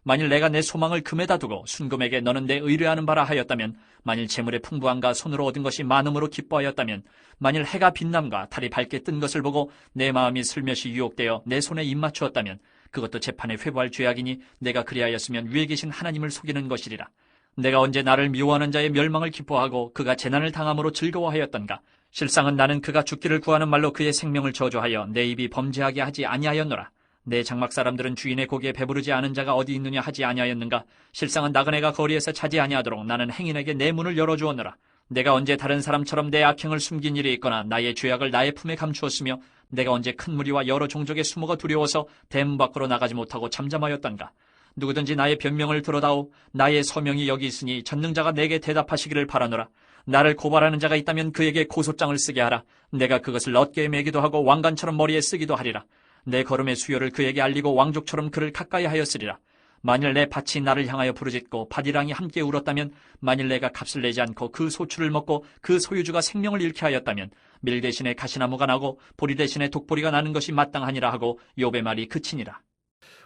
만일 내가 내 소망을 금에다 두고 순금에게 너는 내 의뢰하는 바라 하였다면, 만일 재물의 풍부함과 손으로 얻은 것이 많음으로 기뻐하였다면, 만일 해가 빛남과 달이 밝게 뜬 것을 보고 내 마음이 슬며시 유혹되어 내 손에 입맞추었다면, 그것도 재판에 회부할 죄악이니 내가 그리하였으면 위에 계신 하나님을 속이는 것이리라. 내가 언제 나를 미워하는 자의 멸망을 기뻐하고 그가 재난을 당함으로 즐거워하였던가? 실상은 나는 그가 죽기를 구하는 말로 그의 생명을 저주하여 내 입이 범죄하게 하지 아니하였노라. 내 장막 사람들은 주인의 고기에 배부르지 않은 자가 어디 있느냐 하지 아니하였는가? 실상은 나그네가 거리에서 차지 아니하도록 나는 행인에게 내 문을 열어주었노라. 내가 언제 다른 사람처럼 내 악행을 숨긴 일이 있거나 나의 죄악을 나의 품에 감추었으며, 내가 언제 큰 무리와 여러 종족의 수모가 두려워서 대문 밖으로 나가지 못하고 잠잠하였던가? 누구든지 나의 변명을 들어다오. 나의 서명이 여기 있으니 전능자가 내게 대답하시기를 바라노라. 나를 고발하는 자가 있다면 그에게 고소장을 쓰게 하라. 내가 그것을 어깨에 매기도 하고 왕관처럼 머리에 쓰기도 하리라. 내 걸음의 수요를 그에게 알리고 왕족처럼 그를 가까이 하였으리라. 만일 내 밭이 나를 향하여 부르짖고 밭이랑이 함께 울었다면, 만일 내가 값을 내지 않고 그 소출을 먹고 그 소유주가 생명을 잃게 하였다면, 밀 대신에 가시나무가 나고 보리 대신에 독보리가 나는 것이 마땅하니라 하고 욥의 말이 그치니라.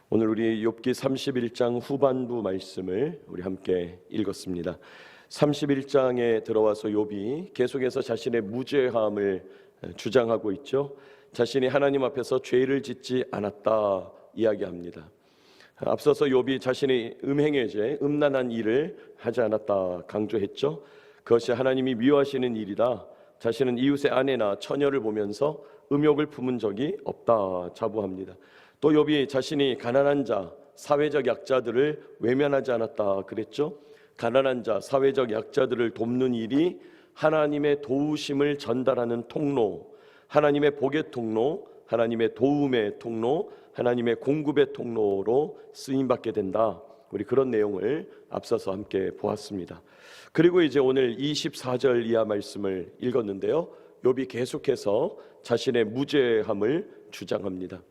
오늘 우리 욥기 31장 후반부 말씀을 우리 함께 읽었습니다. 31장에 들어와서 욥이 계속해서 자신의 무죄함을 주장하고 있죠. 자신이 하나님 앞에서 죄를 짓지 않았다 이야기합니다. 앞서서 욥이 자신이 음행의 죄, 음란한 일을 하지 않았다 강조했죠. 그것이 하나님이 미워하시는 일이다. 자신은 이웃의 아내나 처녀를 보면서 음욕을 품은 적이 없다 자부합니다. 또 욥이 자신이 가난한 자, 사회적 약자들을 외면하지 않았다 그랬죠. 가난한 자, 사회적 약자들을 돕는 일이 하나님의 도우심을 전달하는 통로, 하나님의 복의 통로, 하나님의 도움의 통로, 하나님의 공급의 통로로 쓰임받게 된다. 우리 그런 내용을 앞서서 함께 보았습니다. 그리고 이제 오늘 24절 이하 말씀을 읽었는데요, 욥이 계속해서 자신의 무죄함을 주장합니다.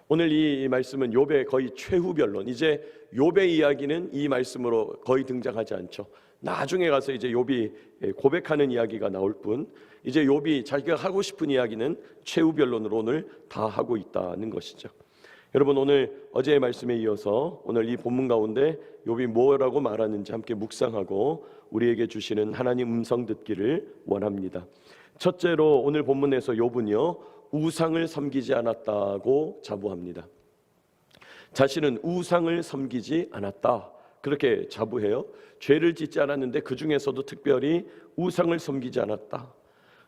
오늘 이 말씀은 욥의 거의 최후 변론, 이제 욥의 이야기는 이 말씀으로 거의 등장하지 않죠. 나중에 가서 이제 욥이 고백하는 이야기가 나올 뿐, 이제 욥이 자기가 하고 싶은 이야기는 최후 변론으로 오늘 다 하고 있다는 것이죠. 여러분, 오늘 어제의 말씀에 이어서 오늘 이 본문 가운데 욥이 뭐라고 말하는지 함께 묵상하고 우리에게 주시는 하나님 음성 듣기를 원합니다. 첫째로 오늘 본문에서 욥은요, 우상을 섬기지 않았다고 자부합니다. 자신은 우상을 섬기지 않았다 그렇게 자부해요. 죄를 짓지 않았는데 그 중에서도 특별히 우상을 섬기지 않았다.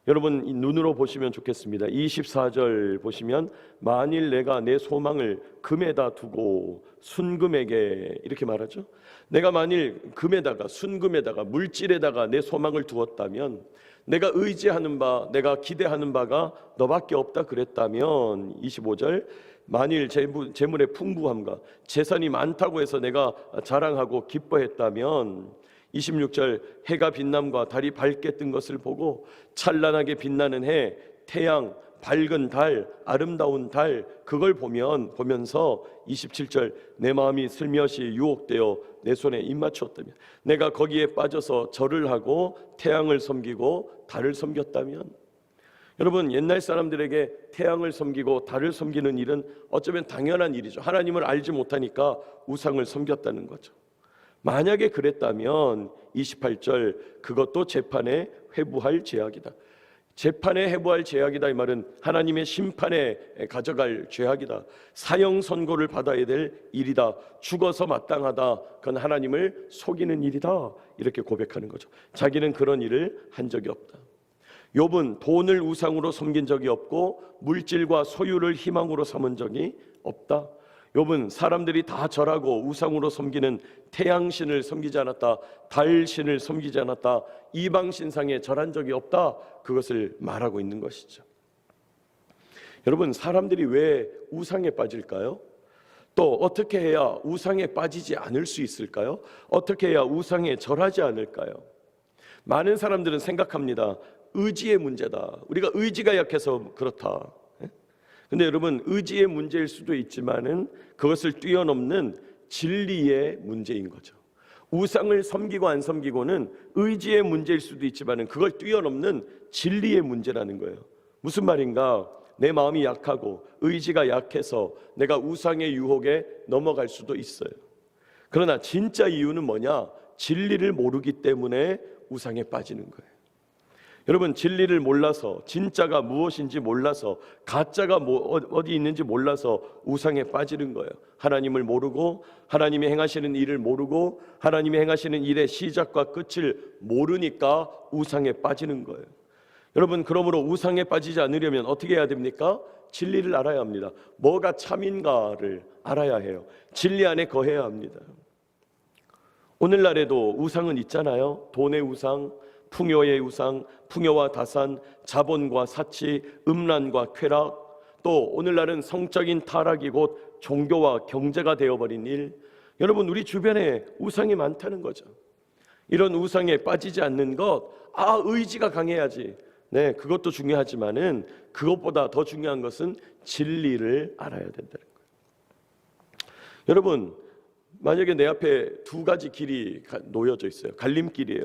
여러분, 눈으로 보시면 좋겠습니다. 24절 보시면, 만일 내가 내 소망을 금에다 두고 순금에게, 이렇게 말하죠. 내가 만일 금에다가, 순금에다가, 물질에다가 내 소망을 두었다면, 내가 의지하는 바, 내가 기대하는 바가 너밖에 없다 그랬다면, 25절, 만일 재물의 풍부함과 재산이 많다고 해서 내가 자랑하고 기뻐했다면, 26절, 해가 빛남과 달이 밝게 뜬 것을 보고 찬란하게 빛나는 해, 태양, 밝은 달, 아름다운 달, 그걸 보면서 27절, 내 마음이 슬며시 유혹되어 내 손에 입맞추었다면, 내가 거기에 빠져서 절을 하고 태양을 섬기고 달을 섬겼다면. 여러분, 옛날 사람들에게 태양을 섬기고 달을 섬기는 일은 어쩌면 당연한 일이죠. 하나님을 알지 못하니까 우상을 섬겼다는 거죠. 만약에 그랬다면 28절, 그것도 재판에 회부할 죄악이다. 재판에 회부할 죄악이다 이 말은 하나님의 심판에 가져갈 죄악이다. 사형 선고를 받아야 될 일이다. 죽어서 마땅하다. 그건 하나님을 속이는 일이다. 이렇게 고백하는 거죠. 자기는 그런 일을 한 적이 없다. 욥은 돈을 우상으로 섬긴 적이 없고 물질과 소유를 희망으로 삼은 적이 없다. 욥은 사람들이 다 절하고 우상으로 섬기는 태양신을 섬기지 않았다, 달신을 섬기지 않았다, 이방신상에 절한 적이 없다, 그것을 말하고 있는 것이죠. 여러분, 사람들이 왜 우상에 빠질까요? 또 어떻게 해야 우상에 빠지지 않을 수 있을까요? 어떻게 해야 우상에 절하지 않을까요? 많은 사람들은 생각합니다. 의지의 문제다. 우리가 의지가 약해서 그렇다. 근데 여러분, 의지의 문제일 수도 있지만은 그것을 뛰어넘는 진리의 문제인 거죠. 우상을 섬기고 안 섬기고는 의지의 문제일 수도 있지만은 그걸 뛰어넘는 진리의 문제라는 거예요. 무슨 말인가? 내 마음이 약하고 의지가 약해서 내가 우상의 유혹에 넘어갈 수도 있어요. 그러나 진짜 이유는 뭐냐? 진리를 모르기 때문에 우상에 빠지는 거예요. 여러분, 진리를 몰라서, 진짜가 무엇인지 몰라서, 가짜가 어디 있는지 몰라서 우상에 빠지는 거예요. 하나님을 모르고, 하나님이 행하시는 일을 모르고, 하나님이 행하시는 일의 시작과 끝을 모르니까 우상에 빠지는 거예요. 여러분, 그러므로 우상에 빠지지 않으려면 어떻게 해야 됩니까? 진리를 알아야 합니다. 뭐가 참인가를 알아야 해요. 진리 안에 거해야 합니다. 오늘날에도 우상은 있잖아요. 돈의 우상, 풍요의 우상, 풍요와 다산, 자본과 사치, 음란과 쾌락, 또 오늘날은 성적인 타락이 곧 종교와 경제가 되어버린 일. 여러분, 우리 주변에 우상이 많다는 거죠. 이런 우상에 빠지지 않는 것, 의지가 강해야지. 네, 그것도 중요하지만은 그것보다 더 중요한 것은 진리를 알아야 된다는 거예요. 여러분, 만약에 내 앞에 두 가지 길이 놓여져 있어요. 갈림길이에요.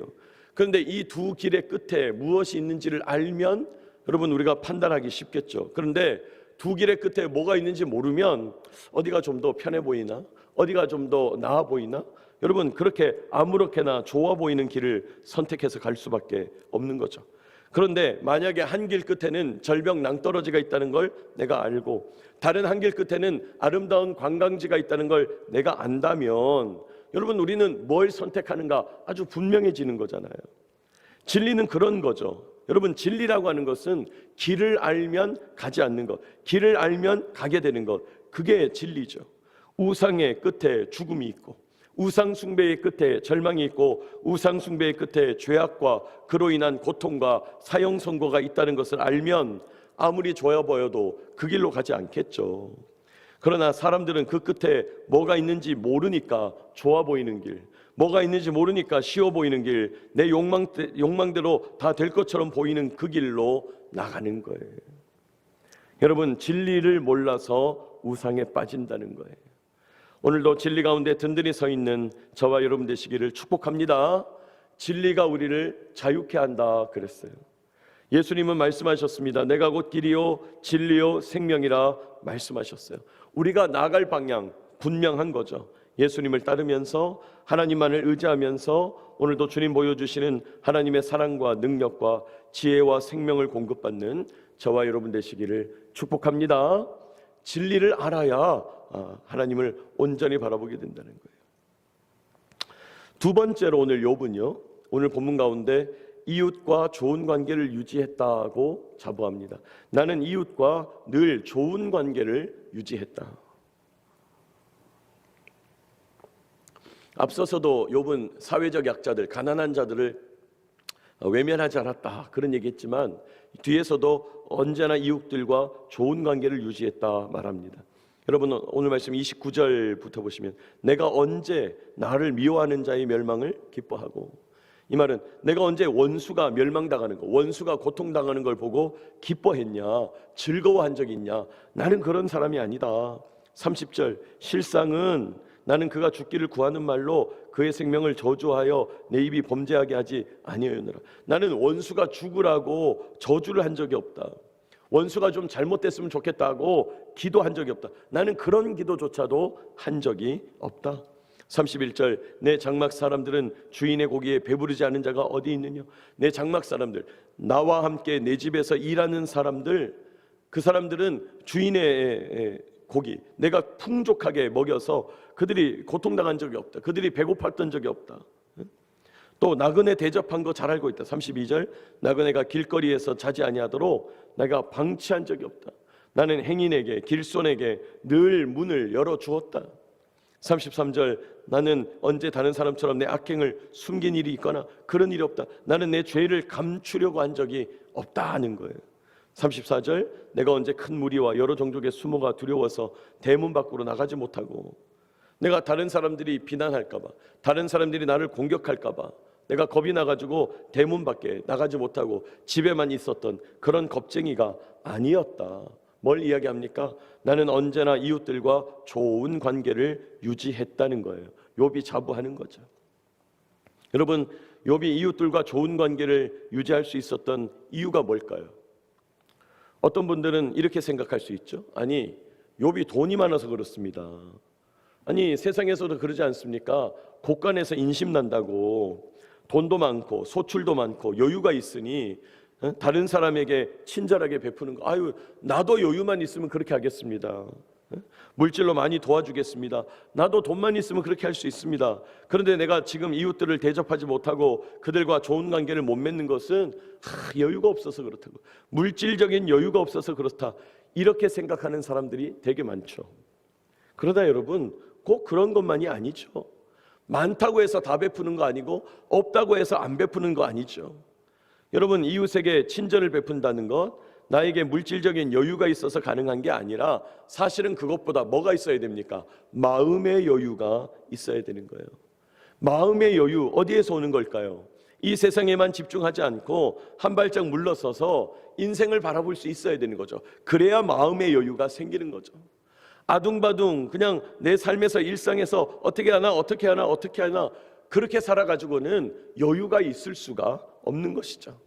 그런데 이 두 길의 끝에 무엇이 있는지를 알면 여러분 우리가 판단하기 쉽겠죠. 그런데 두 길의 끝에 뭐가 있는지 모르면 어디가 좀 더 편해 보이나? 어디가 좀 더 나아 보이나? 여러분, 그렇게 아무렇게나 좋아 보이는 길을 선택해서 갈 수밖에 없는 거죠. 그런데 만약에 한 길 끝에는 절벽 낭떠러지가 있다는 걸 내가 알고, 다른 한 길 끝에는 아름다운 관광지가 있다는 걸 내가 안다면 여러분, 우리는 뭘 선택하는가 아주 분명해지는 거잖아요. 진리는 그런 거죠. 여러분, 진리라고 하는 것은 길을 알면 가지 않는 것, 길을 알면 가게 되는 것, 그게 진리죠. 우상의 끝에 죽음이 있고, 우상 숭배의 끝에 절망이 있고, 우상 숭배의 끝에 죄악과 그로 인한 고통과 사형 선고가 있다는 것을 알면 아무리 좋아 보여도 그 길로 가지 않겠죠. 그러나 사람들은 그 끝에 뭐가 있는지 모르니까 좋아 보이는 길, 뭐가 있는지 모르니까 쉬워 보이는 길, 내 욕망대로 다 될 것처럼 보이는 그 길로 나가는 거예요. 여러분, 진리를 몰라서 우상에 빠진다는 거예요. 오늘도 진리 가운데 든든히 서 있는 저와 여러분 되시기를 축복합니다. 진리가 우리를 자유케 한다 그랬어요. 예수님은 말씀하셨습니다. 내가 곧 길이요 진리요 생명이라 말씀하셨어요. 우리가 나아갈 방향 분명한 거죠. 예수님을 따르면서 하나님만을 의지하면서 오늘도 주님 보여주시는 하나님의 사랑과 능력과 지혜와 생명을 공급받는 저와 여러분 되시기를 축복합니다. 진리를 알아야 하나님을 온전히 바라보게 된다는 거예요. 두 번째로 오늘 욥은요, 오늘 본문 가운데 이웃과 좋은 관계를 유지했다고 자부합니다. 나는 이웃과 늘 좋은 관계를 유지했다. 앞서서도 욥은 사회적 약자들, 가난한 자들을 외면하지 않았다 그런 얘기했지만 뒤에서도 언제나 이웃들과 좋은 관계를 유지했다 말합니다. 여러분, 오늘 말씀 29절부터 보시면 내가 언제 나를 미워하는 자의 멸망을 기뻐하고, 이 말은 내가 언제 원수가 멸망당하는 거, 원수가 고통당하는 걸 보고 기뻐했냐, 즐거워한 적이 있냐? 나는 그런 사람이 아니다. 30절 실상은 나는 그가 죽기를 구하는 말로 그의 생명을 저주하여 내 입이 범죄하게 하지 아니하였노라. 나는 원수가 죽으라고 저주를 한 적이 없다. 원수가 좀 잘못됐으면 좋겠다고 기도한 적이 없다. 나는 그런 기도조차도 한 적이 없다. 31절 내 장막 사람들은 주인의 고기에 배부르지 않은 자가 어디 있느냐. 내 장막 사람들, 나와 함께 내 집에서 일하는 사람들, 그 사람들은 주인의 고기 내가 풍족하게 먹여서 그들이 고통당한 적이 없다. 그들이 배고팠던 적이 없다. 또 나그네 대접한 거 잘 알고 있다. 32절 나그네가 길거리에서 자지 아니하도록 내가 방치한 적이 없다. 나는 행인에게 길손에게 늘 문을 열어주었다. 33절 나는 언제 다른 사람처럼 내 악행을 숨긴 일이 있거나 그런 일이 없다. 나는 내 죄를 감추려고 한 적이 없다 하는 거예요. 34절 내가 언제 큰 무리와 여러 종족의 수모가 두려워서 대문 밖으로 나가지 못하고, 내가 다른 사람들이 비난할까 봐, 다른 사람들이 나를 공격할까 봐 내가 겁이 나가지고 대문 밖에 나가지 못하고 집에만 있었던 그런 겁쟁이가 아니었다. 뭘 이야기합니까? 나는 언제나 이웃들과 좋은 관계를 유지했다는 거예요. 욥이 자부하는 거죠. 여러분, 욥이 이웃들과 좋은 관계를 유지할 수 있었던 이유가 뭘까요? 어떤 분들은 이렇게 생각할 수 있죠. 아니, 욥이 돈이 많아서 그렇습니다. 아니 세상에서도 그러지 않습니까? 곳간에서 인심 난다고 돈도 많고 소출도 많고 여유가 있으니 다른 사람에게 친절하게 베푸는 거, 아유 나도 여유만 있으면 그렇게 하겠습니다. 물질로 많이 도와주겠습니다. 나도 돈만 있으면 그렇게 할 수 있습니다. 그런데 내가 지금 이웃들을 대접하지 못하고 그들과 좋은 관계를 못 맺는 것은 여유가 없어서 그렇다고, 물질적인 여유가 없어서 그렇다, 이렇게 생각하는 사람들이 되게 많죠. 그러다 여러분, 꼭 그런 것만이 아니죠. 많다고 해서 다 베푸는 거 아니고 없다고 해서 안 베푸는 거 아니죠. 여러분, 이웃에게 친절을 베푼다는 것, 나에게 물질적인 여유가 있어서 가능한 게 아니라 사실은 그것보다 뭐가 있어야 됩니까? 마음의 여유가 있어야 되는 거예요. 마음의 여유, 어디에서 오는 걸까요? 이 세상에만 집중하지 않고 한 발짝 물러서서 인생을 바라볼 수 있어야 되는 거죠. 그래야 마음의 여유가 생기는 거죠. 아둥바둥 그냥 내 삶에서 일상에서 어떻게 하나 그렇게 살아가지고는 여유가 있을 수가 없는 것이죠.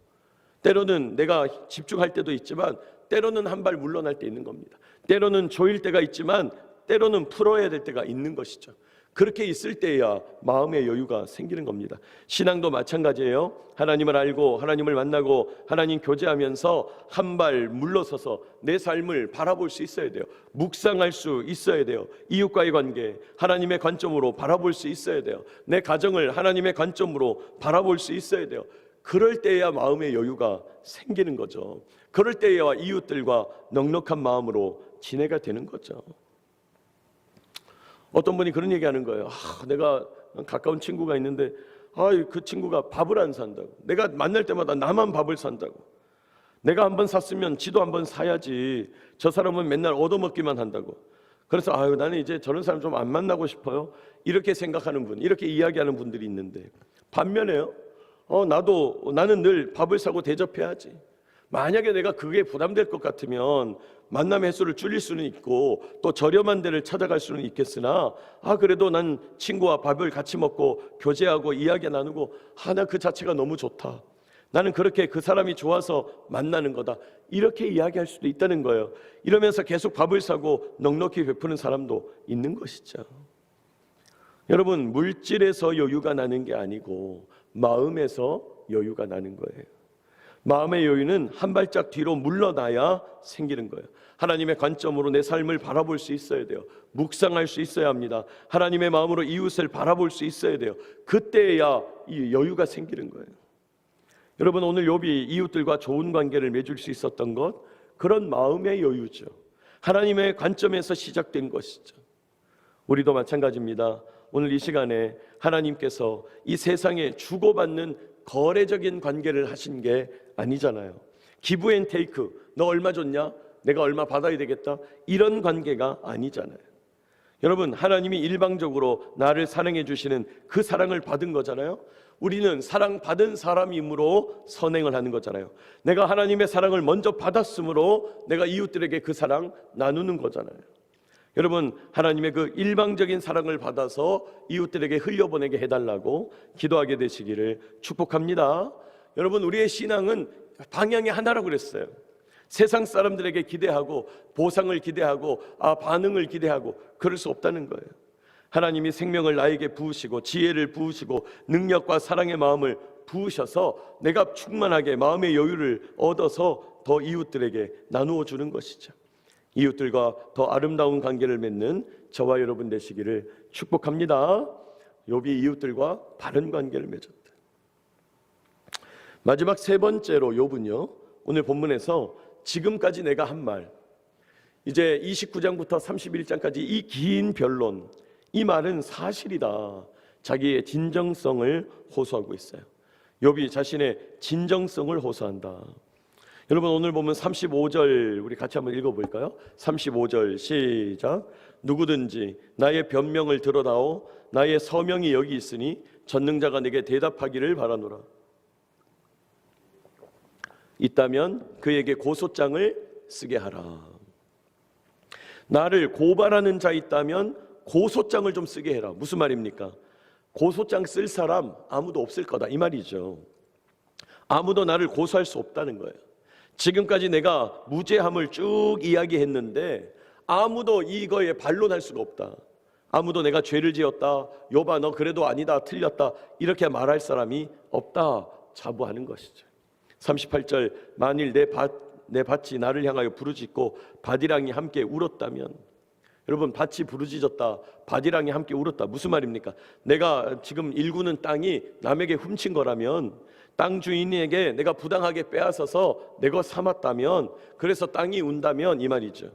때로는 내가 집중할 때도 있지만 때로는 한 발 물러날 때 있는 겁니다. 때로는 조일 때가 있지만 때로는 풀어야 될 때가 있는 것이죠. 그렇게 있을 때야 마음의 여유가 생기는 겁니다. 신앙도 마찬가지예요. 하나님을 알고 하나님을 만나고 하나님 교제하면서 한 발 물러서서 내 삶을 바라볼 수 있어야 돼요. 묵상할 수 있어야 돼요. 이웃과의 관계 하나님의 관점으로 바라볼 수 있어야 돼요. 내 가정을 하나님의 관점으로 바라볼 수 있어야 돼요. 그럴 때야 마음의 여유가 생기는 거죠. 그럴 때야 이웃들과 넉넉한 마음으로 지내가 되는 거죠. 어떤 분이 그런 얘기하는 거예요. 내가 가까운 친구가 있는데 그 친구가 밥을 안 산다고. 내가 만날 때마다 나만 밥을 산다고. 내가 한번 샀으면 지도 한번 사야지. 저 사람은 맨날 얻어먹기만 한다고. 그래서 나는 이제 저런 사람 좀 안 만나고 싶어요. 이렇게 생각하는 분, 이렇게 이야기하는 분들이 있는데, 반면에요, 나는 늘 밥을 사고 대접해야지. 만약에 내가 그게 부담될 것 같으면 만남 횟수를 줄일 수는 있고 또 저렴한 데를 찾아갈 수는 있겠으나 그래도 난 친구와 밥을 같이 먹고 교제하고 이야기 나누고 나 그 자체가 너무 좋다. 나는 그렇게 그 사람이 좋아서 만나는 거다. 이렇게 이야기할 수도 있다는 거예요. 이러면서 계속 밥을 사고 넉넉히 베푸는 사람도 있는 것이죠. 여러분, 물질에서 여유가 나는 게 아니고 마음에서 여유가 나는 거예요. 마음의 여유는 한 발짝 뒤로 물러나야 생기는 거예요. 하나님의 관점으로 내 삶을 바라볼 수 있어야 돼요. 묵상할 수 있어야 합니다. 하나님의 마음으로 이웃을 바라볼 수 있어야 돼요. 그때야 이 여유가 생기는 거예요. 여러분, 오늘 욥이 이웃들과 좋은 관계를 맺을 수 있었던 것, 그런 마음의 여유죠. 하나님의 관점에서 시작된 것이죠. 우리도 마찬가지입니다. 오늘 이 시간에 하나님께서 이 세상에 주고받는 거래적인 관계를 하신 게 아니잖아요. 기브 앤 테이크, 너 얼마 줬냐? 내가 얼마 받아야 되겠다. 이런 관계가 아니잖아요. 여러분, 하나님이 일방적으로 나를 사랑해 주시는 그 사랑을 받은 거잖아요. 우리는 사랑받은 사람이므로 선행을 하는 거잖아요. 내가 하나님의 사랑을 먼저 받았으므로 내가 이웃들에게 그 사랑 나누는 거잖아요. 여러분, 하나님의 그 일방적인 사랑을 받아서 이웃들에게 흘려보내게 해달라고 기도하게 되시기를 축복합니다. 여러분, 우리의 신앙은 방향이 하나라고 그랬어요. 세상 사람들에게 기대하고 보상을 기대하고 반응을 기대하고 그럴 수 없다는 거예요. 하나님이 생명을 나에게 부으시고 지혜를 부으시고 능력과 사랑의 마음을 부으셔서 내가 충만하게 마음의 여유를 얻어서 더 이웃들에게 나누어 주는 것이죠. 이웃들과 더 아름다운 관계를 맺는 저와 여러분 되시기를 축복합니다. 욥이 이웃들과 바른 관계를 맺었다. 마지막 세 번째로 욥은요, 오늘 본문에서 지금까지 내가 한 말, 이제 29장부터 31장까지 이 긴 변론, 이 말은 사실이다. 자기의 진정성을 호소하고 있어요. 욥이 자신의 진정성을 호소한다. 여러분, 오늘 보면 35절 우리 같이 한번 읽어볼까요? 35절 시작. 누구든지 나의 변명을 들어다오. 나의 서명이 여기 있으니 전능자가 내게 대답하기를 바라노라. 있다면 그에게 고소장을 쓰게 하라. 나를 고발하는 자 있다면 고소장을 좀 쓰게 해라. 무슨 말입니까? 고소장 쓸 사람 아무도 없을 거다, 이 말이죠. 아무도 나를 고소할 수 없다는 거예요. 지금까지 내가 무죄함을 쭉 이야기했는데 아무도 이거에 반론할 수가 없다. 아무도 내가 죄를 지었다, 욥아 너 그래도 아니다, 틀렸다 이렇게 말할 사람이 없다 자부하는 것이죠. 38절 만일 내 밭이 나를 향하여 부르짖고 밭이랑이 함께 울었다면, 여러분 밭이 부르짖었다, 밭이랑이 함께 울었다 무슨 말입니까? 내가 지금 일구는 땅이 남에게 훔친 거라면, 땅 주인에게 내가 부당하게 빼앗아서 내 것 삼았다면, 그래서 땅이 운다면 이 말이죠.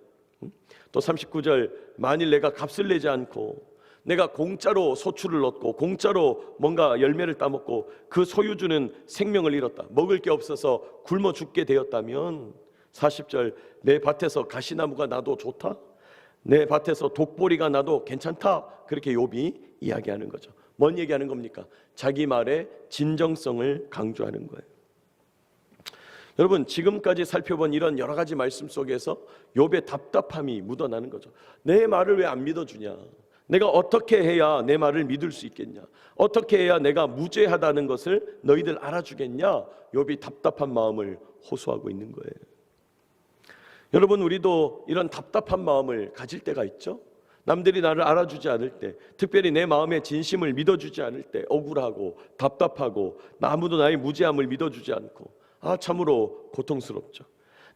또 39절 만일 내가 값을 내지 않고 내가 공짜로 소출을 얻고 공짜로 뭔가 열매를 따먹고 그 소유주는 생명을 잃었다, 먹을 게 없어서 굶어 죽게 되었다면, 40절 내 밭에서 가시나무가 나도 좋다, 내 밭에서 독보리가 나도 괜찮다, 그렇게 욥이 이야기하는 거죠. 뭔 얘기하는 겁니까? 자기 말의 진정성을 강조하는 거예요. 여러분 지금까지 살펴본 이런 여러 가지 말씀 속에서 욥의 답답함이 묻어나는 거죠. 내 말을 왜 안 믿어주냐? 내가 어떻게 해야 내 말을 믿을 수 있겠냐? 어떻게 해야 내가 무죄하다는 것을 너희들 알아주겠냐? 욥이 답답한 마음을 호소하고 있는 거예요. 여러분 우리도 이런 답답한 마음을 가질 때가 있죠. 남들이 나를 알아주지 않을 때, 특별히 내 마음의 진심을 믿어주지 않을 때 억울하고 답답하고 아무도 나의 무죄함을 믿어주지 않고 참으로 고통스럽죠.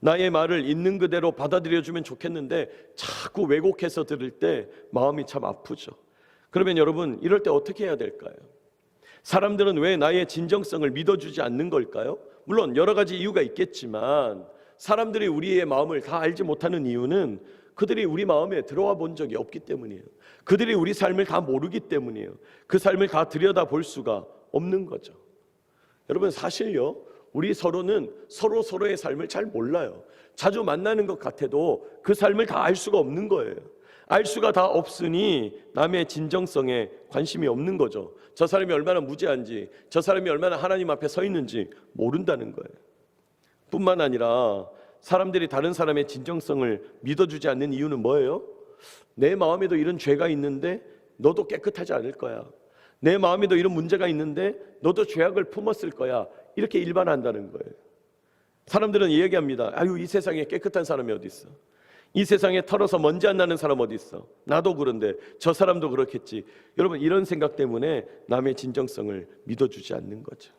나의 말을 있는 그대로 받아들여주면 좋겠는데 자꾸 왜곡해서 들을 때 마음이 참 아프죠. 그러면 여러분 이럴 때 어떻게 해야 될까요? 사람들은 왜 나의 진정성을 믿어주지 않는 걸까요? 물론 여러 가지 이유가 있겠지만 사람들이 우리의 마음을 다 알지 못하는 이유는 그들이 우리 마음에 들어와 본 적이 없기 때문이에요. 그들이 우리 삶을 다 모르기 때문이에요. 그 삶을 다 들여다볼 수가 없는 거죠. 여러분 사실요, 우리 서로는 서로의 삶을 잘 몰라요. 자주 만나는 것 같아도 그 삶을 다 알 수가 없는 거예요. 알 수가 다 없으니 남의 진정성에 관심이 없는 거죠. 저 사람이 얼마나 무죄한지, 저 사람이 얼마나 하나님 앞에 서 있는지 모른다는 거예요. 뿐만 아니라 사람들이 다른 사람의 진정성을 믿어주지 않는 이유는 뭐예요? 내 마음에도 이런 죄가 있는데 너도 깨끗하지 않을 거야. 내 마음에도 이런 문제가 있는데 너도 죄악을 품었을 거야. 이렇게 일반한다는 거예요. 사람들은 이야기합니다. 아유 이 세상에 깨끗한 사람이 어디 있어? 이 세상에 털어서 먼지 안 나는 사람 어디 있어? 나도 그런데 저 사람도 그렇겠지. 여러분 이런 생각 때문에 남의 진정성을 믿어주지 않는 거죠.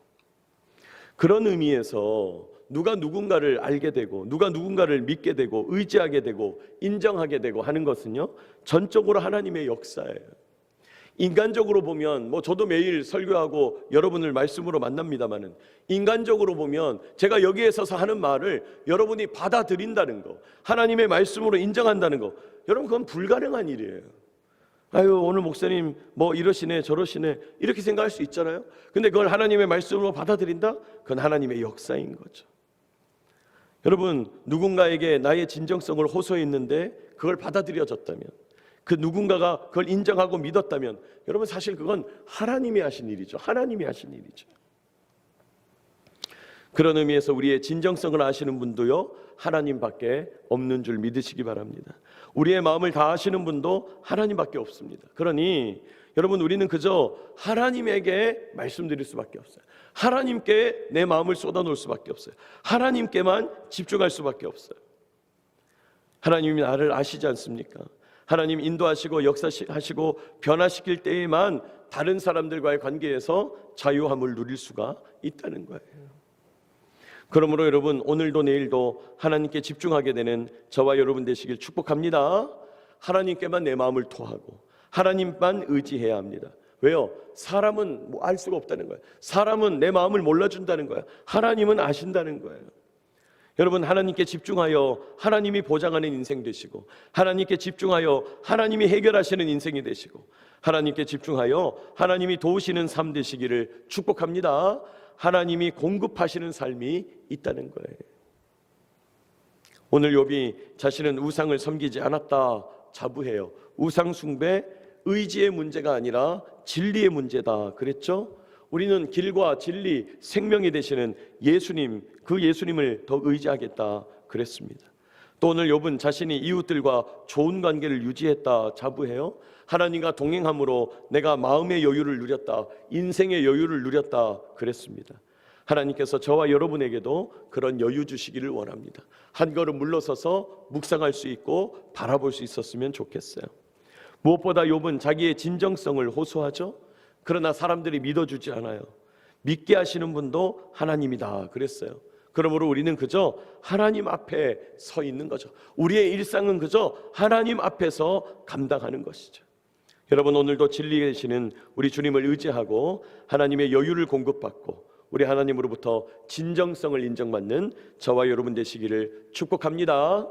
그런 의미에서 누가 누군가를 알게 되고 누가 누군가를 믿게 되고 의지하게 되고 인정하게 되고 하는 것은요 전적으로 하나님의 역사예요. 인간적으로 보면 저도 매일 설교하고 여러분을 말씀으로 만납니다마는 인간적으로 보면 제가 여기에 서서 하는 말을 여러분이 받아들인다는 거, 하나님의 말씀으로 인정한다는 거, 여러분 그건 불가능한 일이에요. 아유 오늘 목사님 이러시네 저러시네 이렇게 생각할 수 있잖아요. 근데 그걸 하나님의 말씀으로 받아들인다? 그건 하나님의 역사인 거죠. 여러분 누군가에게 나의 진정성을 호소했는데 그걸 받아들여졌다면, 그 누군가가 그걸 인정하고 믿었다면 여러분 사실 그건 하나님이 하신 일이죠. 하나님이 하신 일이죠. 그런 의미에서 우리의 진정성을 아시는 분도요 하나님밖에 없는 줄 믿으시기 바랍니다. 우리의 마음을 다 아시는 분도 하나님밖에 없습니다. 그러니 여러분 우리는 그저 하나님에게 말씀드릴 수밖에 없어요. 하나님께 내 마음을 쏟아놓을 수밖에 없어요. 하나님께만 집중할 수밖에 없어요. 하나님이 나를 아시지 않습니까? 하나님 인도하시고 역사하시고 변화시킬 때에만 다른 사람들과의 관계에서 자유함을 누릴 수가 있다는 거예요. 그러므로 여러분 오늘도 내일도 하나님께 집중하게 되는 저와 여러분 되시길 축복합니다. 하나님께만 내 마음을 토하고 하나님만 의지해야 합니다. 왜요? 사람은 알 수가 없다는 거예요. 사람은 내 마음을 몰라준다는 거예요. 하나님은 아신다는 거예요. 여러분 하나님께 집중하여 하나님이 보장하는 인생 되시고, 하나님께 집중하여 하나님이 해결하시는 인생이 되시고, 하나님께 집중하여 하나님이 도우시는 삶 되시기를 축복합니다. 하나님이 공급하시는 삶이 있다는 거예요. 오늘 욥이 자신은 우상을 섬기지 않았다 자부해요. 우상 숭배 의지의 문제가 아니라 진리의 문제다 그랬죠. 우리는 길과 진리 생명이 되시는 예수님, 그 예수님을 더 의지하겠다 그랬습니다. 또 오늘 욥은 자신이 이웃들과 좋은 관계를 유지했다 자부해요. 하나님과 동행함으로 내가 마음의 여유를 누렸다, 인생의 여유를 누렸다 그랬습니다. 하나님께서 저와 여러분에게도 그런 여유 주시기를 원합니다. 한 걸음 물러서서 묵상할 수 있고 바라볼 수 있었으면 좋겠어요. 무엇보다 욥은 자기의 진정성을 호소하죠. 그러나 사람들이 믿어주지 않아요. 믿게 하시는 분도 하나님이다 그랬어요. 그러므로 우리는 그저 하나님 앞에 서 있는 거죠. 우리의 일상은 그저 하나님 앞에서 감당하는 것이죠. 여러분, 오늘도 진리 계시는 우리 주님을 의지하고 하나님의 여유를 공급받고 우리 하나님으로부터 진정성을 인정받는 저와 여러분 되시기를 축복합니다.